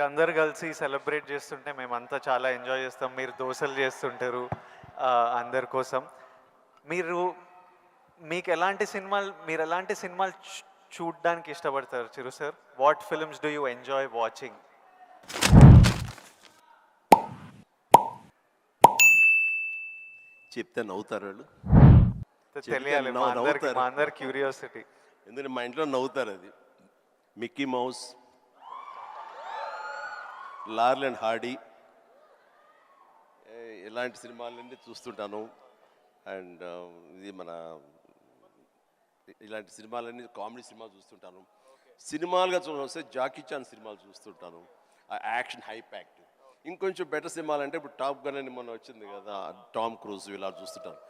మీరందరూ కలిసి సెలబ్రేట్ చేస్తుంటే మేమంతా చాలా ఎంజాయ్ చేస్తాం. మీరు దోసలు చేస్తుంటారు అందరి కోసం. మీరు మీరు ఎలాంటి సినిమాలు చూడడానికి ఇష్టపడతారు Chiru sir? What films do you enjoy watching? చెప్తే నవ్వుతారు వాళ్ళు. తెలియాలి మా అందరి క్యూరియాసిటీ. ఎందుకంటే మా ఇంట్లో నవ్వుతారు. అది మిక్కీ మౌస్, లార్ల్ అండ్ హార్డీ, ఇలాంటి సినిమాలన్నీ చూస్తుంటాను. అండ్ ఇది మన ఇలాంటి సినిమాలన్నీ కామెడీ సినిమాలు చూస్తుంటాను. సినిమాలుగా చూడవస్తే జాకీ చాన్ సినిమాలు చూస్తుంటాను. ఆ యాక్షన్ హై ప్యాక్ట్. ఇంకొంచెం బెటర్ సినిమాలు అంటే ఇప్పుడు టాప్ గన్ అని మొన్న వచ్చింది కదా, టామ్ క్రూజ్, ఇలా చూస్తుంటాను.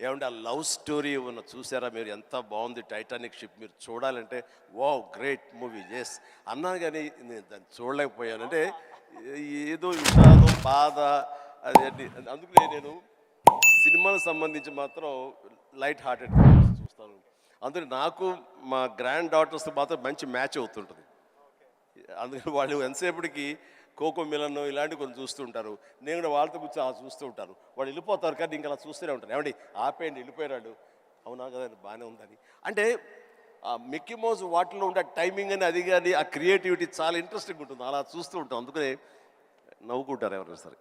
ఏమంటే ఆ లవ్ స్టోరీ ఏమన్నా చూసారా మీరు? ఎంత బాగుంది టైటానిక్ షిప్. మీరు చూడాలంటే వావ్ గ్రేట్ మూవీ ఎస్ అన్నాను, కానీ నేను దాన్ని చూడలేకపోయాను. అంటే ఏదో విషాదం, బాధ అది అందుకనే నేను సినిమాలకు సంబంధించి మాత్రం లైట్ హార్టెడ్ చూస్తాను. అందుకని నాకు మా గ్రాండ్ డాటర్స్ మాత్రం మంచి మ్యాచ్ అవుతుంటుంది. అందుకని వాళ్ళు ఎంతసేపటికి కోకో మిలన్ ఇలాంటివి కొన్ని చూస్తుంటారు. నేను కూడా వాళ్ళతో కూర్చొని చూస్తూ ఉంటాను. వాళ్ళు వెళ్ళిపోతారు కానీ ఇంకా అలా చూస్తూనే ఉంటాను. ఏమండి ఆపేయండి వెళ్ళిపోయాడు, అవునా కదా బాగానే ఉందని. అంటే ఆ మిక్కీ మౌస్ వాటిలో ఉండే టైమింగ్ అని అది కానీ ఆ క్రియేటివిటీ చాలా ఇంట్రెస్టింగ్ ఉంటుంది. అలా చూస్తూ ఉంటాం. అందుకనే నవ్వుకుంటారు ఎవరైనా సరే.